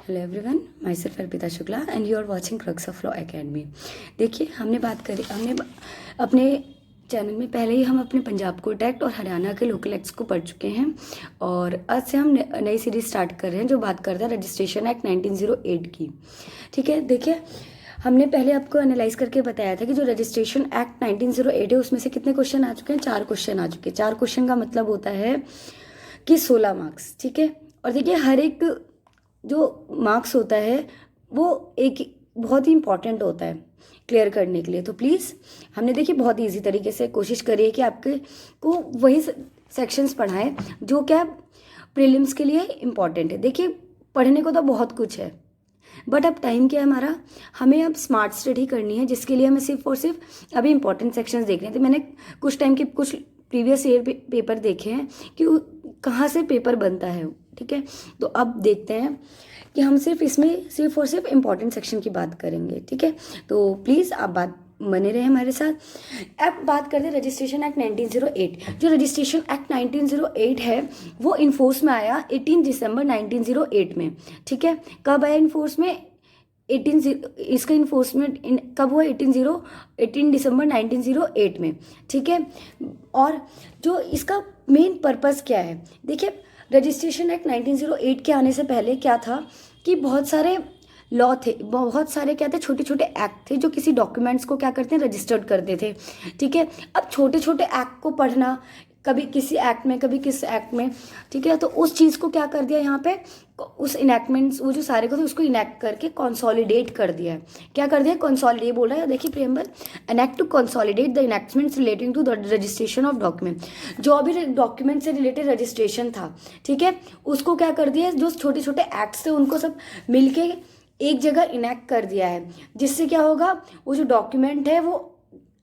Hello everyone, myself Arpita Shukla and you are watching Crux of Law Academy. देखिए, हमने अपने channel में पहले ही हम अपने पंजाब कोर्ट एक्ट और हरियाणा के लोकल एक्ट्स को पढ़ चुके हैं और आज से हम नई सीरीज स्टार्ट कर रहे हैं जो बात करता है रजिस्ट्रेशन एक्ट 1908 की। ठीक है, देखिए हमने पहले आपको एनालाइज करके बताया था कि जो रजिस्ट्रेशन एक्ट 1908 है उसमें से कितने क्वेश्चन आ चुके हैं। 4 क्वेश्चन आ चुके हैं। 4 क्वेश्चन का मतलब होता है कि 16 मार्क्स। ठीक है, और देखिए हर एक जो मार्क्स होता है वो एक बहुत ही इंपॉर्टेंट होता है क्लियर करने के लिए। तो प्लीज़ हमने देखिए बहुत इजी तरीके से कोशिश करी है कि आपके को वही सेक्शंस पढ़ाएं जो क्या प्रीलिम्स के लिए इम्पॉर्टेंट है। देखिए पढ़ने को तो बहुत कुछ है बट अब टाइम क्या है हमारा, हमें अब स्मार्ट स्टडी करनी है जिसके लिए हमें सिर्फ और सिर्फ अभी इंपॉर्टेंट सेक्शंस देखने थे। मैंने कुछ टाइम के कुछ प्रीवियस ईयर पेपर देखे हैं कि कहाँ से पेपर बनता है। ठीक है, तो अब देखते हैं कि हम सिर्फ और सिर्फ इम्पॉर्टेंट सेक्शन की बात करेंगे। ठीक है, तो प्लीज़ आप बात बने रहे हमारे साथ। अब बात करते हैं रजिस्ट्रेशन एक्ट 1908। जो रजिस्ट्रेशन एक्ट 1908 है वो इन्फोर्स में आया 18 दिसंबर 1908 में। ठीक है, कब आया इन्फोर्स में? इसका इन्फोर्समेंट कब हुआ? 18 दिसंबर 1908 में। ठीक है, और जो इसका मेन पर्पस क्या है, देखिए रजिस्ट्रेशन एक्ट 1908 के आने से पहले क्या था कि बहुत सारे लॉ थे, बहुत सारे क्या थे, छोटे छोटे एक्ट थे जो किसी डॉक्यूमेंट्स को क्या करते हैं, रजिस्टर्ड करते थे। ठीक है, अब छोटे छोटे एक्ट को पढ़ना, कभी किसी एक्ट में कभी किस एक्ट में, ठीक है, तो उस चीज़ को क्या कर दिया यहाँ पे, उस इनैक्टमेंट्स वो जो सारे को थे उसको इनैक्ट करके कंसोलिडेट कर दिया है। क्या कर दिया? कंसोलिडेट बोल रहा है। देखिए preamble, an act to consolidate the enactments relating to the registration of document. जो भी डॉक्यूमेंट से रिलेटेड रजिस्ट्रेशन था, ठीक है, उसको क्या कर दिया, जो छोटे छोटे एक्ट्स थे उनको सब मिलके एक जगह इनैक्ट कर दिया है। जिससे क्या होगा, वो जो डॉक्यूमेंट है वो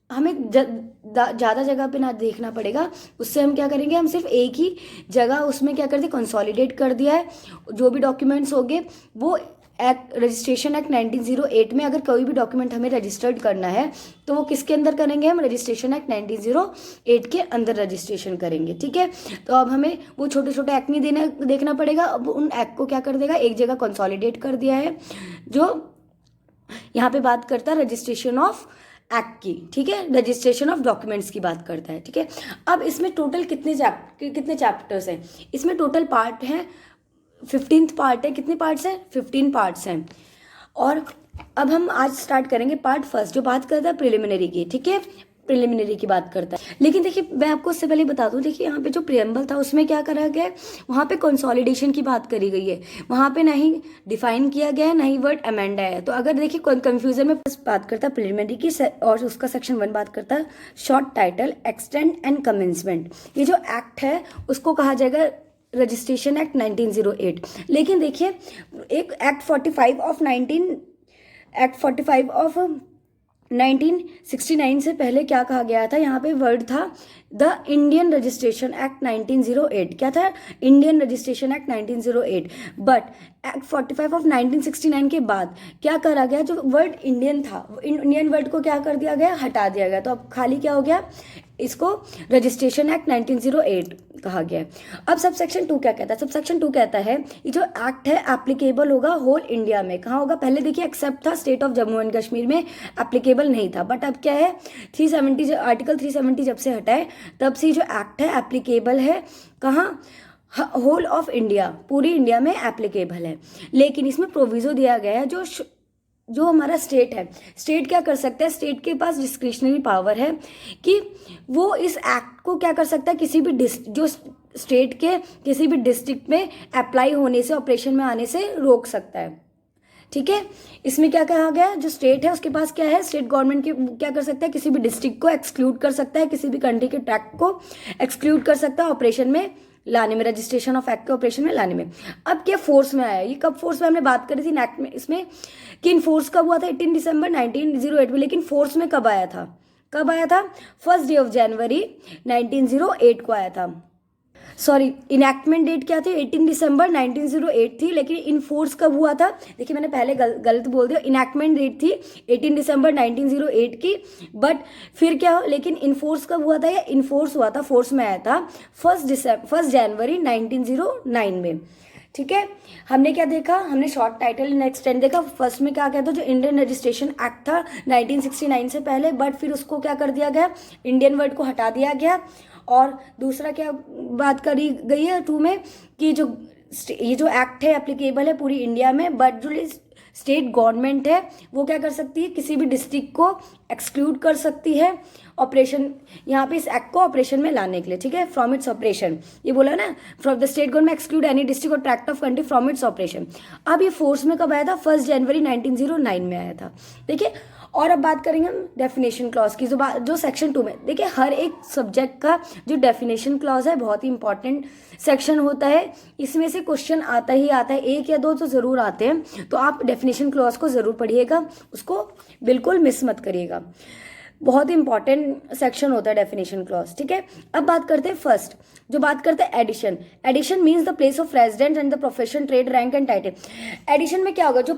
हमें ज़्यादा जगह पे ना देखना पड़ेगा। उससे हम क्या करेंगे, हम सिर्फ एक ही जगह उसमें क्या कर दिया, कंसोलिडेट कर दिया है। जो भी डॉक्यूमेंट्स होंगे वो एक्ट रजिस्ट्रेशन एक्ट 1908 में अगर कोई भी डॉक्यूमेंट हमें रजिस्टर्ड करना है तो वो किसके अंदर करेंगे, हम रजिस्ट्रेशन एक्ट 1908 के अंदर रजिस्ट्रेशन करेंगे। ठीक है, तो अब हमें वो छोटे छोटे एक्ट नहीं देखना पड़ेगा। अब उन एक्ट को क्या कर देगा, एक जगह कंसोलिडेट कर दिया है। जो यहाँ पे बात करता है रजिस्ट्रेशन ऑफ एक्ट की, ठीक है, रजिस्ट्रेशन ऑफ डॉक्यूमेंट्स की बात करता है। ठीक है, अब इसमें टोटल कितने चैप्टर्स हैं? इसमें टोटल पार्ट हैं 15th पार्ट है। कितने पार्ट्स हैं? 15 पार्ट्स हैं। और अब हम आज स्टार्ट करेंगे पार्ट फर्स्ट जो बात करता है प्रिलिमिनरी की। ठीक है, प्रिलिमिनरी की बात करता है। लेकिन देखिए मैं आपको उससे पहले बता दूं, देखिए यहाँ पे जो प्रियम्बल था उसमें क्या करा गया है, वहाँ पे कंसोलिडेशन की बात करी गई है। वहाँ पे ना ही डिफाइन किया गया है ना ही वर्ड अमेंड है। तो अगर देखिए कंफ्यूजन में बात करता है प्रिलिमिनरी की और उसका सेक्शन 1 बात करता है short title, extend and commencement. ये जो एक्ट है उसको कहा जाएगा रजिस्ट्रेशन एक्ट 1908। लेकिन देखिए एक एक्ट 45 ऑफ 1969 से पहले क्या कहा गया था, यहाँ पे वर्ड था द इंडियन रजिस्ट्रेशन एक्ट 1908। क्या था? Indian registration act 1908। But act 45 of 1969 के बाद क्या करा गया, जो वर्ड इंडियन था इंडियन वर्ड को क्या कर दिया गया, हटा दिया गया। तो अब खाली क्या हो गया, इसको रजिस्ट्रेशन एक्ट 1908 कहा गया है। अब सब सेक्शन 2 क्या कहता है? सब सेक्शन 2 कहता है ये जो एक्ट है एप्लीकेबल होगा होल इंडिया में। कहाँ होगा? पहले देखिए एक्सेप्ट था state of Jammu and Kashmir में, एप्लीकेबल नहीं था। बट अब क्या है, 370 आर्टिकल 370 जब से हटा है तब से जो एक्ट है एप्लीकेबल है। कहाँ? होल ऑफ इंडिया, पूरी इंडिया में एप्लीकेबल है। लेकिन इसमें प्रोविजो दिया गया है जो हमारा स्टेट है, स्टेट क्या कर सकता है, स्टेट के पास डिस्क्रिशनरी पावर है कि वो इस एक्ट को क्या कर सकता है, किसी भी जो स्टेट के किसी भी डिस्ट्रिक्ट में अप्लाई होने से, ऑपरेशन में आने से रोक सकता है। ठीक है, इसमें क्या कहा गया, जो स्टेट है उसके पास क्या है, स्टेट गवर्नमेंट के क्या कर सकता है, किसी भी डिस्ट्रिक्ट को एक्सक्लूड कर सकता है, किसी भी कंट्री के ट्रैक्ट को एक्सक्लूड कर सकता है ऑपरेशन में लाने में, रजिस्ट्रेशन ऑफ एक्ट के ऑपरेशन में लाने में। अब क्या फोर्स में आया, ये कब फोर्स में हमने बात करी थी एक्ट में, इसमें कि इन फोर्स कब हुआ था, 18 दिसंबर 1908 में। लेकिन फोर्स में कब आया था, 1st डे ऑफ जनवरी 1908 को आया था। सॉरी, इनैक्टमेंट डेट क्या थी, 18 दिसंबर 1908 थी। लेकिन इनफोर्स कब हुआ था, देखिए मैंने पहले गलत बोल दिया, इनैक्टमेंट डेट थी 18 दिसंबर 1908 की। बट फिर क्या हो, लेकिन इनफोर्स कब हुआ था, या इनफोर्स हुआ था, फोर्स में आया था 1 जनवरी 1909 में। ठीक है, हमने क्या देखा, हमने शॉर्ट टाइटल एंड एक्सटेंड देखा। फर्स्ट में क्या कहता, जो इंडियन रजिस्ट्रेशन एक्ट था 1969 से पहले, बट फिर उसको क्या कर दिया गया, इंडियन वर्ड को हटा दिया गया। और दूसरा क्या बात करी गई है 2 में कि जो ये जो एक्ट है एप्लीकेबल है पूरी इंडिया में, बट जो स्टेट गवर्नमेंट है वो क्या कर सकती है, किसी भी डिस्ट्रिक्ट को एक्सक्लूड कर सकती है ऑपरेशन, यहाँ पे इस एक्ट को ऑपरेशन में लाने के लिए। ठीक है, फ्रॉम इट्स ऑपरेशन, ये बोला ना, from the state government exclude any district और tract of country from its operation. अब ये फोर्स में कब आया था, 1 जनवरी 1909 में आया था। देखिए, और अब बात करेंगे हम डेफिनेशन क्लॉज की, जो सेक्शन 2 में, देखिए हर एक सब्जेक्ट का जो डेफिनेशन क्लॉज है बहुत ही इंपॉर्टेंट सेक्शन होता है, इसमें से क्वेश्चन आता ही आता है, 1 या 2 तो ज़रूर आते हैं, तो आप डेफिनेशन क्लॉज को ज़रूर पढ़िएगा, उसको बिल्कुल मिस मत करिएगा, बहुत इंपॉर्टेंट सेक्शन होता है डेफिनेशन क्लॉज। ठीक है, अब बात करते हैं फर्स्ट, जो बात करते हैं addition. Addition means the place of residence and the profession, trade, rank and title. Addition में क्या होगा, जो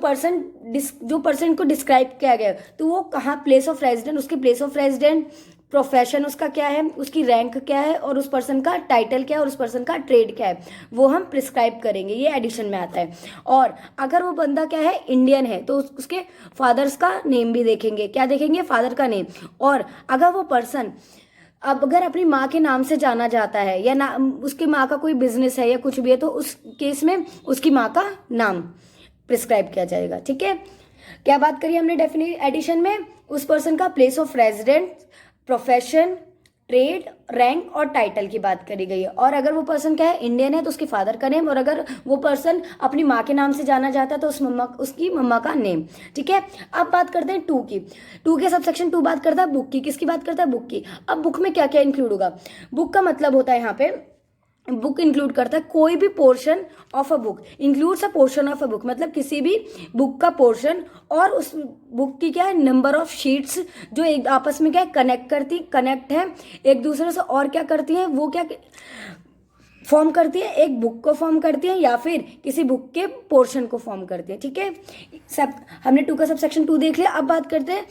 पर्सन को डिस्क्राइब किया गया तो वो कहाँ, प्लेस ऑफ रेजिडेंट, उसकी प्लेस ऑफ रेजिडेंट, प्रोफेशन उसका क्या है, उसकी रैंक क्या है, और उस पर्सन का टाइटल क्या है, और उस पर्सन का ट्रेड क्या है, वो हम प्रिस्क्राइब करेंगे, ये एडिशन में आता है। और अगर वो बंदा क्या है, इंडियन है, तो उसके फादर्स का नेम भी देखेंगे, क्या देखेंगे, फादर का नेम। और अगर वो पर्सन अब अगर अपनी माँ के नाम से जाना जाता है, या ना उसकी माँ का कोई बिजनेस है या कुछ भी है, तो उस केस में उसकी माँ का नाम प्रिस्क्राइब किया जाएगा। ठीक है, क्या बात करी हमने एडिशन में, उस पर्सन का place of residence, profession, trade, rank और टाइटल की बात करी गई है। और अगर वो पर्सन क्या है, इंडियन है, तो उसके फादर का नेम, और अगर वो पर्सन अपनी माँ के नाम से जाना चाहता है तो उसकी मम्मा का नेम। ठीक है, अब बात करते हैं 2 की। 2 के सबसेक्शन 2 बात करता है बुक की। किसकी बात करता है, बुक की। अब बुक में क्या क्या इंक्लूड होगा, बुक का मतलब होता है यहाँ पे, बुक इंक्लूड करता है कोई भी portion of a book, includes a portion of a book, मतलब किसी भी बुक का पोर्शन, और उस बुक की क्या है, नंबर ऑफ शीट्स जो एक आपस में क्या है, कनेक्ट है एक दूसरे से, और क्या करती हैं वो, क्या फॉर्म करती है, एक बुक को फॉर्म करती है या फिर किसी बुक के पोर्शन को फॉर्म करती है। ठीक है, सब हमने 2 का सबसेक्शन 2 देख लिया। अब बात करते हैं,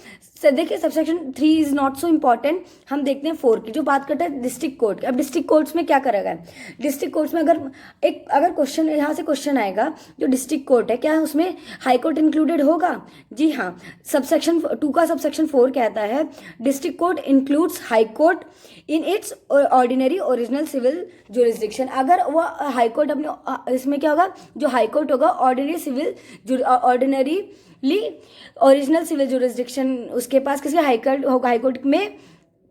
देखिए subsection 3 is not so important, हम देखते हैं 4 की, जो बात करते हैं डिस्ट्रिक्ट कोर्ट। अब डिस्ट्रिक्ट कोर्ट्स में क्या करेगा, डिस्ट्रिक्ट कोर्ट्स में अगर क्वेश्चन यहाँ से क्वेश्चन आएगा, जो डिस्ट्रिक्ट कोर्ट है, क्या उसमें हाई कोर्ट इंक्लूडेड होगा, जी हाँ। सबसेक्शन 2 का सबसेक्शन 4 कहता है, district court includes high court in its ordinary original civil jurisdiction. अगर वो हाई कोर्ट अपने, इसमें क्या होगा, जो हाई कोर्ट होगा ऑर्डिनरी ओरिजिनल सिविल जुरिस्डिक्शन उसके पास, किसके, हाई कोर्ट में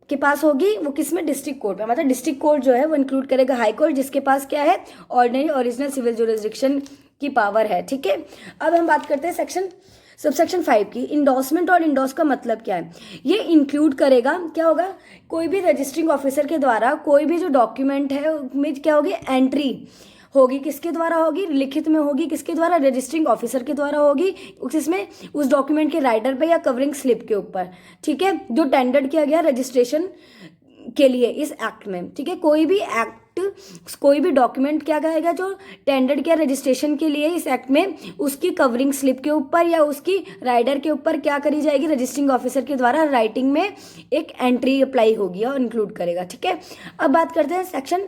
के पास होगी, वो किस में, डिस्ट्रिक्ट कोर्ट में। मतलब डिस्ट्रिक्ट कोर्ट जो है वो इंक्लूड करेगा हाई कोर्ट, जिसके पास क्या है, ऑर्डिनरी ओरिजिनल सिविल जुरिस्डिक्शन की पावर है। ठीक है, अब हम बात करते हैं सबसेक्शन 5 की। इंडोर्समेंट और इंडोर्स का मतलब क्या है, ये इंक्लूड करेगा, क्या होगा, कोई भी रजिस्टरिंग ऑफिसर के द्वारा कोई भी जो डॉक्यूमेंट है उसमें क्या होगी, एंट्री होगी, किसके द्वारा होगी, लिखित में होगी, किसके द्वारा, रजिस्टरिंग ऑफिसर के द्वारा होगी, उसमें उस डॉक्यूमेंट के राइटर पे या कवरिंग स्लिप के ऊपर। ठीक है, जो टेंडर किया गया रजिस्ट्रेशन के लिए इस एक्ट में। ठीक है, कोई भी डॉक्यूमेंट क्या कहेगा, जो टेंडर किया रजिस्ट्रेशन के लिए इस एक्ट में, उसकी कवरिंग स्लिप के ऊपर या उसकी राइडर के ऊपर क्या करी जाएगी, रजिस्टरिंग ऑफिसर के द्वारा राइटिंग में एक एंट्री अप्लाई होगी और इंक्लूड करेगा। ठीक है, अब बात करते हैं सेक्शन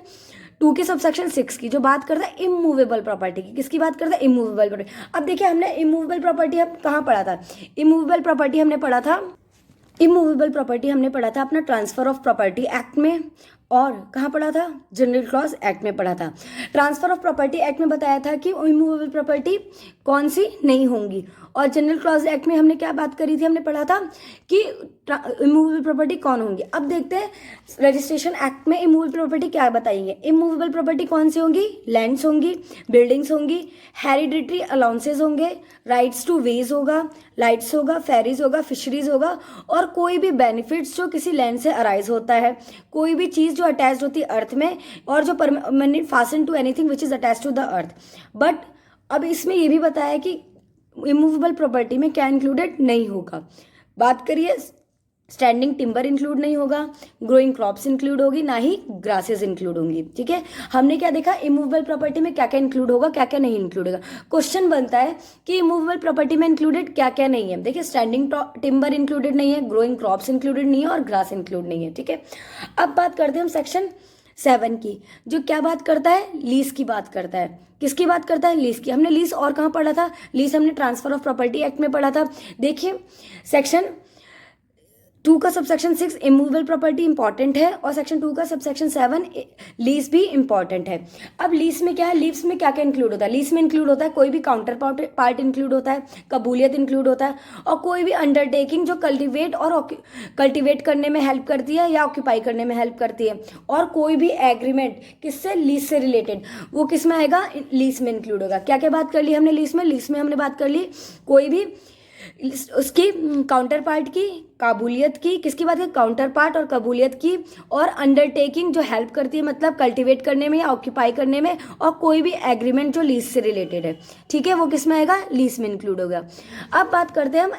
2 के सबसेक्शन 6 की, जो बात करता है इमूवेबल प्रॉपर्टी की। किसकी बात करता है, इमूवेबल प्रॉपर्टी। अब देखिए हमने इमूवेबल प्रॉपर्टी अब कहाँ पढ़ा था, इमूवेबल प्रॉपर्टी हमने पढ़ा था अपना ट्रांसफर ऑफ प्रॉपर्टी एक्ट में, और कहाँ पढ़ा था, जनरल क्लॉज एक्ट में पढ़ा था। ट्रांसफर ऑफ प्रॉपर्टी एक्ट में बताया था कि इमूवेबल प्रॉपर्टी कौन सी नहीं होंगी, और जनरल क्लॉज एक्ट में हमने क्या बात करी थी, हमने पढ़ा था कि इमूवेबल प्रॉपर्टी कौन होंगी। अब देखते हैं रजिस्ट्रेशन एक्ट में इमूवेबल प्रॉपर्टी क्या बताएंगे। इमूवेबल प्रॉपर्टी कौन सी होंगी, लैंड्स होंगी, बिल्डिंग्स होंगी, हेरिडिटरी अलाउंसेज होंगे, राइट्स टू वेज होगा, लाइट्स होगा, फेरीज होगा, फिशरीज होगा, और कोई भी बेनिफिट्स जो किसी लैंड से अराइज होता है, कोई भी चीज़ जो अटैच्ड होती है अर्थ में, और जो permanent fastened to anything which is attached to the earth. But अब इसमें ये भी बताया कि इमूवेबल प्रॉपर्टी में क्या इंक्लूडेड नहीं होगा। बात करिए, स्टैंडिंग टिम्बर इंक्लूड नहीं होगा, ग्रोइंग क्रॉप्स इंक्लूड होगी, ना ही ग्रासेस इंक्लूड होंगी। ठीक है, हमने क्या देखा, इमूवेबल प्रॉपर्टी में क्या क्या इंक्लूड होगा, क्या क्या नहीं इंक्लूड होगा। क्वेश्चन बनता है कि इमूवेबल प्रॉपर्टी में इंक्लूडेड क्या क्या नहीं है। देखिए, स्टैंडिंग टिम्बर इंक्लूडेड नहीं है, ग्रोइंग क्रॉप्स इंक्लूडेड नहीं है, और ग्रास इंक्लूड नहीं है। ठीक है, अब बात करते हैं हम सेक्शन 7 की, जो क्या बात करता है, लीज की बात करता है। किसकी बात करता है, लीज की। हमने लीज और कहाँ पढ़ा था, लीज हमने ट्रांसफर ऑफ प्रॉपर्टी एक्ट में पढ़ा था। देखिए सेक्शन 2 का सबसेक्शन 6 इमूवेबल प्रॉपर्टी इंपॉर्टेंट है, और सेक्शन 2 का सबसेक्शन 7 लीज भी इंपॉर्टेंट है। अब लीज में क्या है, लीज में क्या क्या इंक्लूड होता है, लीज में इंक्लूड होता है कोई भी काउंटर पार्ट इंक्लूड होता है, कबूलियत इंक्लूड होता है, और कोई भी अंडरटेकिंग जो कल्टिवेट करने में हेल्प करती है या ऑक्यूपाई करने में हेल्प करती है, और कोई भी एग्रीमेंट किससे, लीज से रिलेटेड, वो किस में आएगा, लीज में इंक्लूड होगा। क्या क्या बात कर ली हमने लीज में हमने बात कर ली कोई भी उसकी काउंटर पार्ट की, काबूलियत की, किसकी बात है, काउंटर पार्ट और कबूलियत की, और अंडरटेकिंग जो हेल्प करती है मतलब कल्टीवेट करने में या ऑक्यूपाई करने में, और कोई भी एग्रीमेंट जो लीज से रिलेटेड है, ठीक है, वो किस में आएगा, लीज में इंक्लूड होगा। अब बात करते हैं हम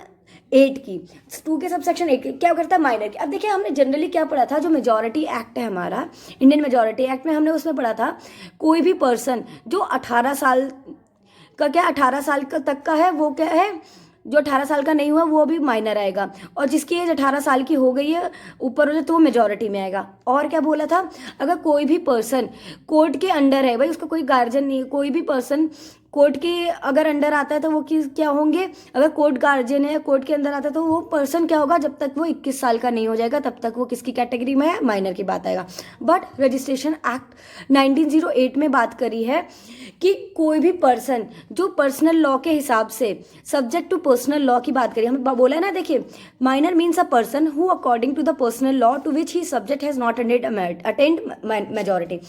8 की, 2 के सबसेक्शन 8 क्या करता है, माइनर की। अब देखिए हमने जनरली क्या पढ़ा था, जो मेजॉरिटी एक्ट है हमारा, इंडियन मेजॉरिटी एक्ट में हमने उसमें पढ़ा था कोई भी पर्सन जो 18 साल का, क्या 18 साल तक का है, वो क्या है, जो 18 साल का नहीं हुआ वो भी माइनर आएगा, और जिसकी एज 18 साल की हो गई है ऊपर हो जाए तो वो मेजॉरिटी में आएगा। और क्या बोला था, अगर कोई भी पर्सन कोर्ट के अंडर है, भाई उसका कोई गार्जियन नहीं है, कोई भी पर्सन कोर्ट के अगर अंडर आता है तो वो क्या होंगे, अगर कोर्ट गार्जियन है, कोर्ट के अंदर आता है तो वो पर्सन क्या होगा, जब तक वो 21 साल का नहीं हो जाएगा तब तक वो किसकी कैटेगरी में है, माइनर की बात आएगा। बट रजिस्ट्रेशन एक्ट 1908 में बात करी है कि कोई भी पर्सन जो पर्सनल लॉ के हिसाब से सब्जेक्ट टू पर्सनल लॉ की बात करिए, हमें बोला है ना, देखिए minor means a person who according to the personal law to which he subject has not attend majority.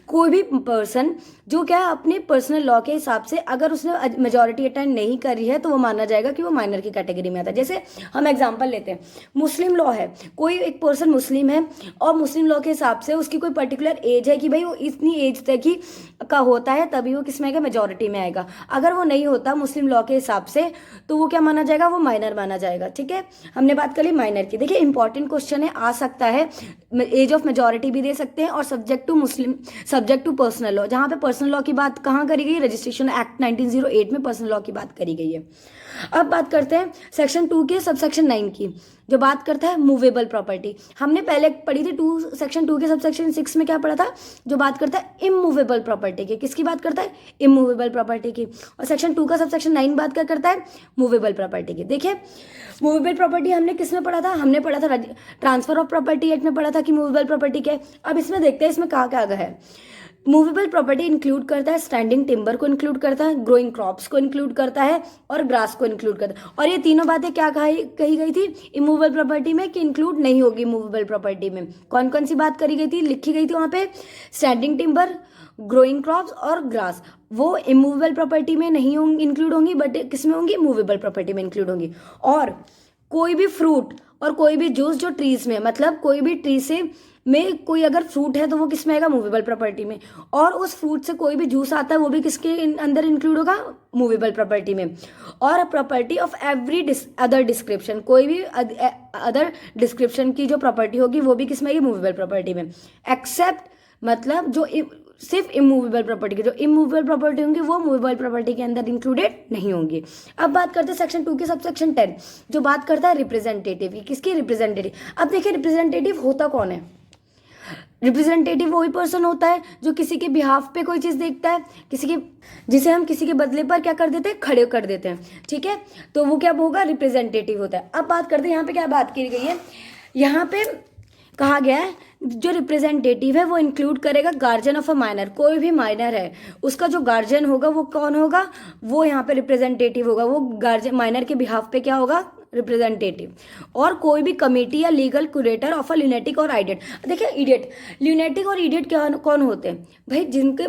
कोई भी पर्सन जो क्या अपने पर्सनल लॉ के हिसाब से अगर उसने मेजॉरिटी अटेंड नहीं करी है तो वो माना जाएगा कि वो माइनर की कैटेगरी में आता है। जैसे हम एग्जांपल लेते हैं, मुस्लिम लॉ है, कोई एक पर्सन मुस्लिम है और मुस्लिम लॉ के हिसाब से उसकी कोई पर्टिकुलर एज है कि भाई वो इतनी एज तक ही का होता है तभी वो किस में आएगा, मेजॉरिटी में आएगा। अगर वो नहीं होता मुस्लिम लॉ के हिसाब से तो वो क्या माना जाएगा, वो माइनर माना जाएगा। ठीक है, हमने बात कर ली माइनर की। देखिए इंपॉर्टेंट क्वेश्चन है, आ सकता है, एज ऑफ मेजॉरिटी भी दे सकते हैं, और सब्जेक्ट टू पर्सनल लॉ, जहाँ पे पर्सनल लॉ की बात कहाँ करी गई, रजिस्ट्रेशन एक्ट 1908 में पर्सनल लॉ की बात करी गई है। अब बात करते हैं सेक्शन 2 के सबसेक्शन 9 की, जो बात करता है मूवेबल प्रॉपर्टी। हमने पहले पढ़ी थी सेक्शन 2 के सबसेक्शन 6 में क्या पढ़ा था, जो बात करता है इमूवेबल प्रॉपर्टी की। किसकी बात करता है, इमूवेबल प्रॉपर्टी की। और सेक्शन 2 का सबसेक्शन 9 बात क्या करता है, मूवेबल प्रॉपर्टी की। देखिए मूवेबल प्रॉपर्टी हमने किस में पढ़ा था, हमने पढ़ा था ट्रांसफर ऑफ प्रॉपर्टी एक्ट में पढ़ा था कि मूवेबल प्रॉपर्टी क्या है। अब इसमें देखते हैं इसमें कहाँ क्या है। मूवेबल प्रॉपर्टी इंक्लूड करता है स्टैंडिंग टिम्बर को इंक्लूड करता है, ग्रोइंग क्रॉप्स को इंक्लूड करता है, और ग्रास को इंक्लूड करता है। और ये तीनों बातें क्या कही गई थी इमूवेबल प्रॉपर्टी में कि इंक्लूड नहीं होगी मूवेबल प्रॉपर्टी में। कौन कौन सी बात करी गई थी, लिखी गई थी वहाँ पे, स्टैंडिंग टिम्बर, ग्रोइंग क्रॉप्स और ग्रास, वो इमूवेबल प्रॉपर्टी में नहीं होंगी, इंक्लूड होंगी, बट किस में होंगी, मूवेबल प्रॉपर्टी में इंक्लूड होंगी। और कोई भी फ्रूट और कोई भी जूस जो ट्रीज में, मतलब कोई भी ट्री से में कोई अगर फ्रूट है तो वो किस में आएगा, मूवेबल प्रॉपर्टी में। और उस फ्रूट से कोई भी जूस आता है वो भी किसके अंदर इंक्लूड होगा, मूवेबल प्रॉपर्टी में। और property of every other description, कोई भी अदर डिस्क्रिप्शन की जो प्रॉपर्टी होगी वो भी किस में आएगी, मूवेबल प्रॉपर्टी में। एक्सेप्ट मतलब जो सिर्फ इमूवेबल प्रॉपर्टी की, जो इमूवेबल प्रॉपर्टी होंगी वो मूवेबल प्रॉपर्टी के अंदर इंक्लूडेड नहीं होंगी। अब बात करते हैं सेक्शन 2 के सबसेक्शन 10, जो बात करता है रिप्रेजेंटेटिव की। किसकी, रिप्रेजेंटेटिव। अब देखिए रिप्रेजेंटेटिव होता कौन है, रिप्रेजेंटेटिव वही पर्सन होता है जो किसी के बिहाफ पे कोई चीज़ देखता है, जिसे हम किसी के बदले पर क्या कर देते हैं, खड़े कर देते हैं। ठीक है, तो वो क्या होगा, रिप्रेजेंटेटिव होता है। अब बात करते हैं यहाँ पे क्या बात की गई है, यहाँ पे कहा गया है जो रिप्रेजेंटेटिव है वो इंक्लूड करेगा गार्जियन ऑफ अ माइनर। कोई भी माइनर है उसका जो गार्जियन होगा वो कौन होगा, वो यहाँ पे रिप्रेजेंटेटिव होगा, वो गार्जियन माइनर के बिहाफ पे क्या होगा, रिप्रेजेंटेटिव। और कोई भी कमेटी या legal curator of a lunatic और आइडियट। देखिए इडियट, ल्यूनेटिक और इडियट क्या कौन होते हैं भाई, जिनके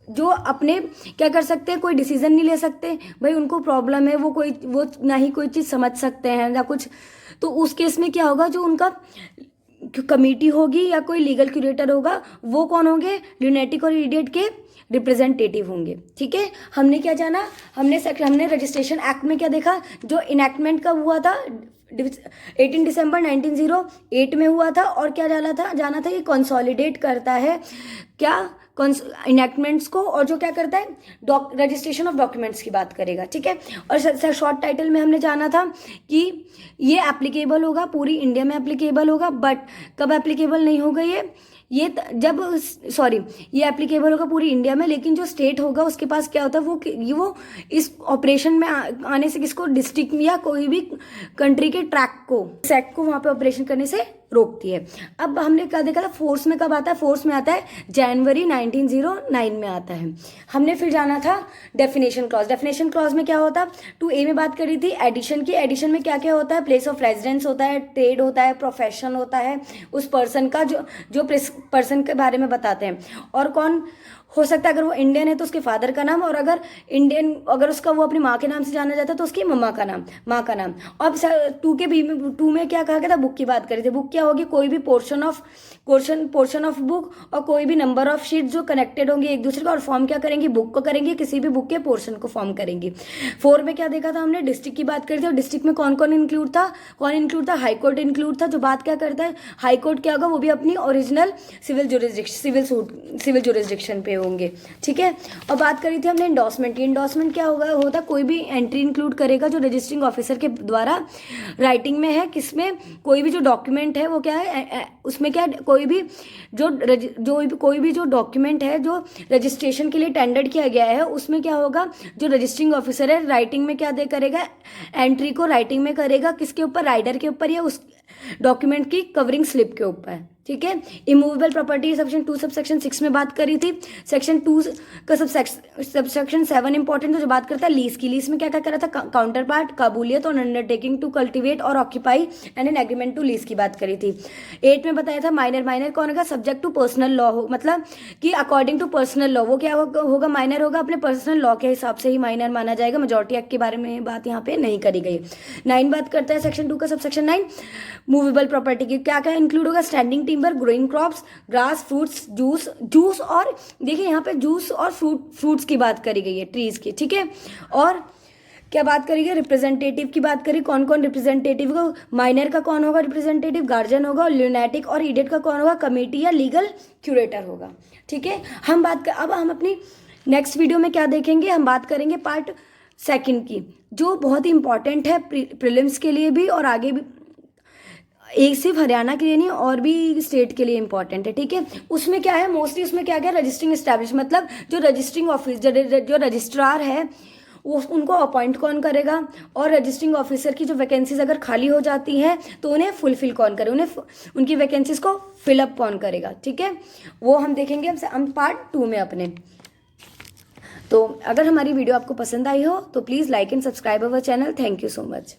जो अपने क्या कर सकते हैं, कोई डिसीजन नहीं ले सकते भाई, उनको प्रॉब्लम है, वो ना ही कोई चीज़ समझ सकते हैं या कुछ, तो उस केस में क्या होगा, जो उनका कमेटी होगी या कोई लीगल क्यूरेटर होगा वो कौन होंगे, ल्यूनेटिक और इडियट के रिप्रेजेंटेटिव होंगे। ठीक है, हमने क्या जाना, हमने रजिस्ट्रेशन एक्ट में क्या देखा, जो इनैक्टमेंट कब हुआ था, 18 दिसंबर 1908 में हुआ था। और क्या जाना था ये कंसोलिडेट करता है क्या, इनैक्टमेंट्स को, और जो क्या करता है रजिस्ट्रेशन ऑफ डॉक्यूमेंट्स की बात करेगा। ठीक है, और शॉर्ट टाइटल में हमने जाना था कि ये एप्लीकेबल होगा, पूरी इंडिया में एप्लीकेबल होगा, बट कब एप्लीकेबल नहीं होगा, ये जब सॉरी ये एप्लीकेबल होगा पूरी इंडिया में, लेकिन जो स्टेट होगा उसके पास क्या होता है वो इस ऑपरेशन में आने से किसको, डिस्ट्रिक्ट या कोई भी कंट्री के ट्रैक को, सेक्ट को वहाँ पे ऑपरेशन करने से रोकती है। अब हमने क्या देखा था, फोर्स में कब आता है, फोर्स में आता है जनवरी 1909 में आता है। हमने फिर जाना था डेफिनेशन क्लॉज। डेफिनेशन क्लॉज में क्या होता, 2A में बात करी थी एडिशन की। एडिशन में क्या क्या होता है, प्लेस ऑफ रेजिडेंस होता है, ट्रेड होता है, प्रोफेशन होता है, उस पर्सन का जो पर्सन के बारे में बताते हैं, और कौन हो सकता है, अगर वो इंडियन है तो उसके फादर का नाम, और अगर उसका वो अपनी माँ के नाम से जाना जाता है तो उसकी मम्मा का नाम, माँ का नाम। अब 2 में क्या कहा गया था, बुक की बात करी थी। बुक क्या होगी, कोई भी पोर्शन ऑफ बुक और कोई भी नंबर ऑफ शीट जो कनेक्टेड होंगे एक दूसरे का, और फॉर्म क्या करेंगी, बुक को करेंगे, किसी भी बुक के पोर्शन को फॉर्म करेंगी। 4 में क्या देखा था हमने, डिस्ट्रिक्ट की बात करी थी, और डिस्ट्रिक्ट में कौन कौन इंक्लूड था, हाई कोर्ट इंक्लूड था। जो बात क्या करता है, हाई कोर्ट क्या होगा, वो भी अपनी ओरिजिनल सिविल जुरिस्डिक्शन पे होंगे, ठीक है। और बात करी थी हमने इंडोर्समेंट की। इंडोर्समेंट क्या होता कोई भी एंट्री इंक्लूड करेगा जो रजिस्टरिंग ऑफिसर के द्वारा राइटिंग में है, किसमें, कोई भी जो डॉक्यूमेंट है वो क्या है, उसमें क्या कोई भी जो डॉक्यूमेंट है जो रजिस्ट्रेशन के लिए टेंडर किया गया है, उसमें क्या होगा, जो रजिस्टरिंग ऑफिसर है राइटिंग में क्या करेगा, एंट्री को राइटिंग में करेगा, किसके ऊपर, राइडर के ऊपर या उस डॉक्यूमेंट की कवरिंग स्लिप के ऊपर, ठीक है। इमूवेबल प्रॉपर्टी सेक्शन 2 सबसेक्शन 6 में बात करी थी। सेक्शन 2 का सबसेक्शन 7 इंपॉर्टेंट है, जो बात करता है लीज की। लीज में क्या क्या करा था, काउंटर पार्ट, काबूलियत और अंडरटेकिंग टू कल्टिवेट और occupy and an agreement to lease की बात करी थी। 8 में बताया था माइनर कौन होगा, सब्जेक्ट टू पर्सनल लॉ हो, मतलब कि अकॉर्डिंग टू पर्सनल लॉ, वो क्या होगा, माइनर होगा, अपने पर्सनल लॉ के हिसाब से ही माइनर माना जाएगा। मेजॉरिटी एक्ट के बारे में बात यहाँ पे नहीं करी गई। 9 बात करता है सेक्शन 2 का सबसेक्शन 9 मूवेबल प्रॉपर्टी की। क्या क्या इंक्लूड होगा, standing timber, growing crops, grass, fruits, juice और देखिए यहाँ पे जूस और फ्रूट्स की बात करी गई है, ट्रीज की, ठीक है। और क्या बात करी गई, रिप्रेजेंटेटिव की बात करी, कौन कौन रिप्रेजेंटेटिव को, माइनर का कौन होगा रिप्रेजेंटेटिव, गार्जियन होगा, और ल्यूनेटिक और इडियट का कौन होगा, कमेटी या लीगल क्यूरेटर होगा, ठीक है। अब हम अपनी नेक्स्ट वीडियो में क्या देखेंगे, हम बात करेंगे पार्ट 2 की, जो बहुत ही इंपॉर्टेंट है प्रीलिम्स के लिए भी और आगे भी, एक सिर्फ हरियाणा के लिए नहीं और भी स्टेट के लिए इंपॉर्टेंट है, ठीक है। उसमें क्या है, मोस्टली उसमें क्या क्या रजिस्टरिंग एस्टैब्लिश, मतलब जो रजिस्टरिंग ऑफिस जो रजिस्ट्रार है वो उनको अपॉइंट कौन करेगा, और रजिस्टरिंग ऑफिसर की जो वैकेंसीज अगर खाली हो जाती हैं तो उन्हें फुलफिल कौन करे, उन्हें उनकी वैकेंसीज को फिलअप कौन करेगा, ठीक है। वो हम देखेंगे हम पार्ट 2 में अपने। तो अगर हमारी वीडियो आपको पसंद आई हो तो please like and subscribe our channel. Thank you so much.